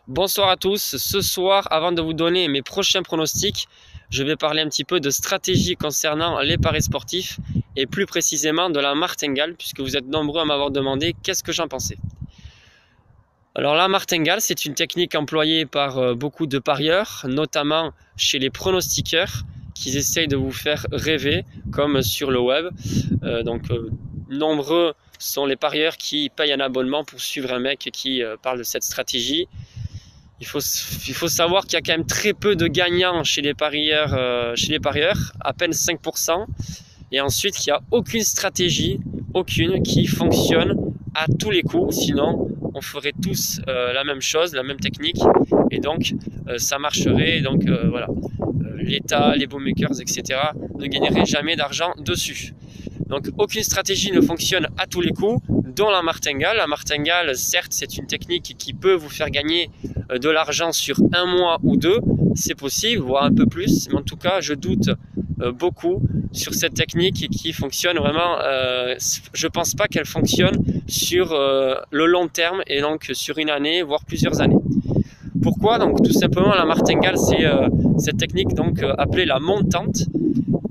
Bonsoir à tous. Ce soir, avant de vous donner mes prochains pronostics, je vais parler un petit peu de stratégie concernant les paris sportifs et plus précisément de la martingale, puisque vous êtes nombreux à m'avoir demandé qu'est-ce que j'en pensais. Alors la martingale, c'est une technique employée par beaucoup de parieurs, notamment chez les pronostiqueurs, qui essayent de vous faire rêver, comme sur le web. Nombreux sont les parieurs qui payent un abonnement pour suivre un mec qui parle de cette stratégie. Il faut savoir qu'il y a quand même très peu de gagnants chez les parieurs, à peine 5%. Et ensuite, il n'y a aucune stratégie, aucune, qui fonctionne à tous les coups. Sinon, on ferait tous la même chose, la même technique. Et donc, ça marcherait. Donc, voilà. L'État, les bookmakers, etc. ne gagneraient jamais d'argent dessus. Donc, aucune stratégie ne fonctionne à tous les coups, dont la martingale. La martingale, certes, c'est une technique qui peut vous faire gagner de l'argent sur un mois ou deux. C'est possible, voire un peu plus. Mais en tout cas, je doute beaucoup sur cette technique qui fonctionne vraiment. Je pense pas qu'elle fonctionne sur le long terme et donc sur une année, voire plusieurs années. Pourquoi? Donc, tout simplement, la martingale, c'est cette technique donc appelée la montante.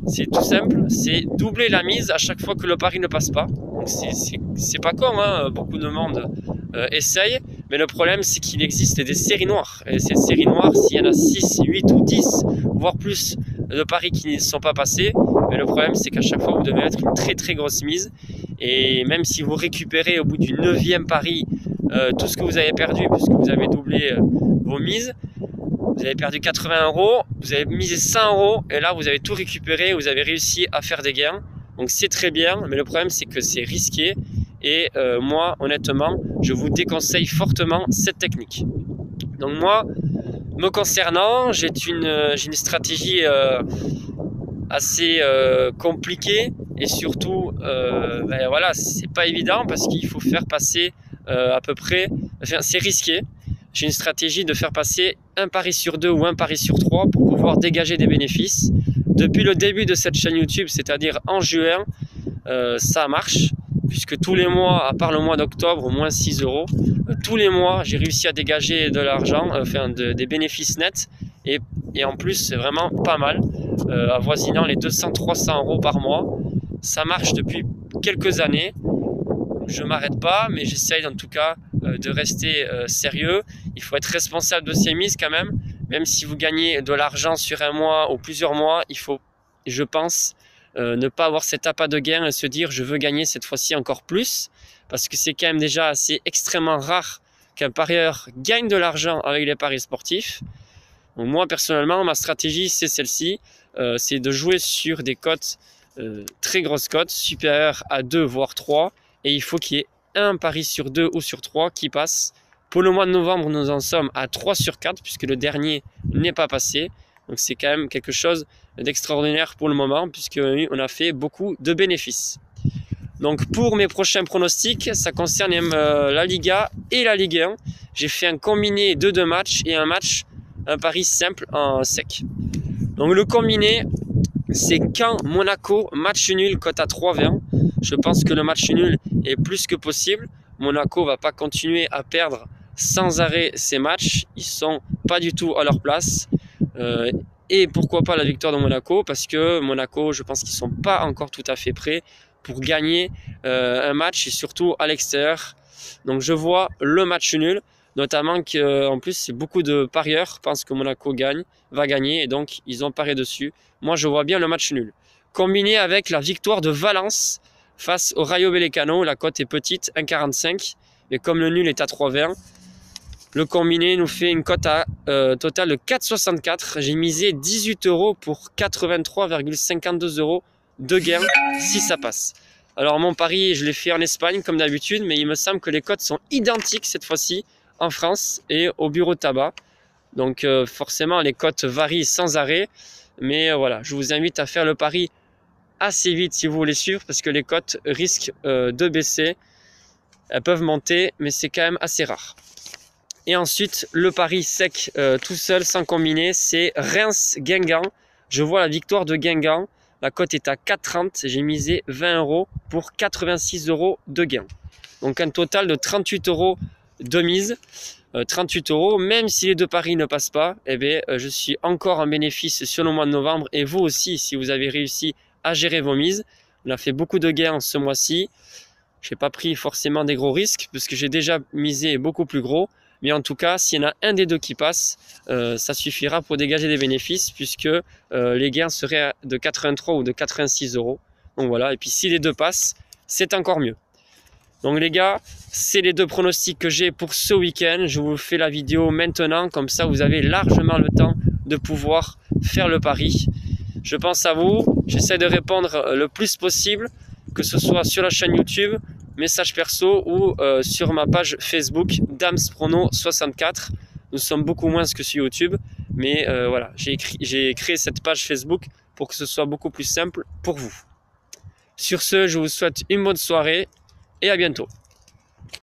C'est tout simple, c'est doubler la mise à chaque fois que le pari ne passe pas. Donc c'est pas con, hein, beaucoup de monde essaye, mais le problème c'est qu'il existe des séries noires. Et ces séries noires, s'il y en a 6, 8 ou 10, voire plus de paris qui ne sont pas passés, mais le problème c'est qu'à chaque fois vous devez mettre une très très grosse mise. Et même si vous récupérez au bout du 9e pari tout ce que vous avez perdu, puisque vous avez doublé vos mises, vous avez perdu 80 €, vous avez misé 100 € et là vous avez tout récupéré, vous avez réussi à faire des gains. Donc c'est très bien, mais le problème c'est que c'est risqué et moi honnêtement je vous déconseille fortement cette technique. Donc moi, me concernant, j'ai une stratégie assez compliquée et surtout voilà, c'est pas évident parce qu'il faut faire passer à peu près, enfin, c'est risqué. J'ai une stratégie de faire passer un pari sur 2 ou un pari sur 3 pour pouvoir dégager des bénéfices. Depuis le début de cette chaîne YouTube, c'est-à-dire en juin, ça marche. Puisque tous les mois, à part le mois d'octobre, au moins 6 €, tous les mois, j'ai réussi à dégager de l'argent, des bénéfices nets. Et en plus, c'est vraiment pas mal, avoisinant les 200-300 € par mois. Ça marche depuis quelques années. Je ne m'arrête pas, mais j'essaye en tout cas de rester sérieux. Il faut être responsable de ses mises quand même. Même si vous gagnez de l'argent sur un mois ou plusieurs mois, il faut, je pense, ne pas avoir cet appât de gain et se dire je veux gagner cette fois-ci encore plus. Parce que c'est quand même déjà assez extrêmement rare qu'un parieur gagne de l'argent avec les paris sportifs. Donc moi personnellement, ma stratégie c'est celle-ci. C'est de jouer sur des cotes, très grosses cotes, supérieures à 2 voire 3. Et il faut qu'il y ait un pari sur 2 ou sur 3 qui passe. Pour le mois de novembre, nous en sommes à 3 sur 4 puisque le dernier n'est pas passé. Donc c'est quand même quelque chose d'extraordinaire pour le moment puisqu'on a fait beaucoup de bénéfices. Donc pour mes prochains pronostics, ça concerne la Liga et la Ligue 1. J'ai fait un combiné de 2 matchs et un pari simple en sec. Donc le combiné, c'est Caen Monaco, match nul, cote à 3,20. Je pense que le match nul est plus que possible. Monaco va pas continuer à perdre sans arrêt ses matchs. Ils sont pas du tout à leur place. Et pourquoi pas la victoire de Monaco? Parce que Monaco, je pense qu'ils sont pas encore tout à fait prêts pour gagner un match et surtout à l'extérieur. Donc je vois le match nul. Notamment qu'en plus, c'est beaucoup de parieurs pensent que Monaco va gagner et donc ils ont parié dessus. Moi, je vois bien le match nul. Combiné avec la victoire de Valence face au Rayo Vallecano, la cote est petite, 1,45. Mais comme le nul est à 3,20, le combiné nous fait une cote à total de 4,64. J'ai misé 18 € pour 83,52 € de gain si ça passe. Alors mon pari, je l'ai fait en Espagne comme d'habitude, mais il me semble que les cotes sont identiques cette fois-ci en France et au bureau de tabac. Donc forcément les cotes varient sans arrêt. Mais voilà, je vous invite à faire le pari assez vite si vous voulez suivre parce que les cotes risquent de baisser. Elles peuvent monter, mais c'est quand même assez rare. Et ensuite, le pari sec tout seul, sans combiner, c'est Reims-Guingamp. Je vois la victoire de Guingamp. La cote est à 4,30. J'ai misé 20 € pour 86 € de gain. Donc un total de 38 € de mise. 38 €. Même si les 2 paris ne passent pas, eh bien, je suis encore en bénéfice sur le mois de novembre. Et vous aussi, si vous avez réussi à gérer vos mises. On a fait beaucoup de gains ce mois-ci. Je n'ai pas pris forcément des gros risques parce que j'ai déjà misé beaucoup plus gros. Mais en tout cas, s'il y en a un des deux qui passe, ça suffira pour dégager des bénéfices puisque les gains seraient de 83 ou de 86 €. Donc voilà, et puis si les deux passent, c'est encore mieux. Donc les gars, c'est les 2 pronostics que j'ai pour ce week-end. Je vous fais la vidéo maintenant, comme ça vous avez largement le temps de pouvoir faire le pari. Je pense à vous, j'essaie de répondre le plus possible, que ce soit sur la chaîne YouTube, message perso ou sur ma page Facebook DamsProno64. Nous sommes beaucoup moins que sur YouTube, mais voilà, j'ai créé cette page Facebook pour que ce soit beaucoup plus simple pour vous. Sur ce, je vous souhaite une bonne soirée et à bientôt.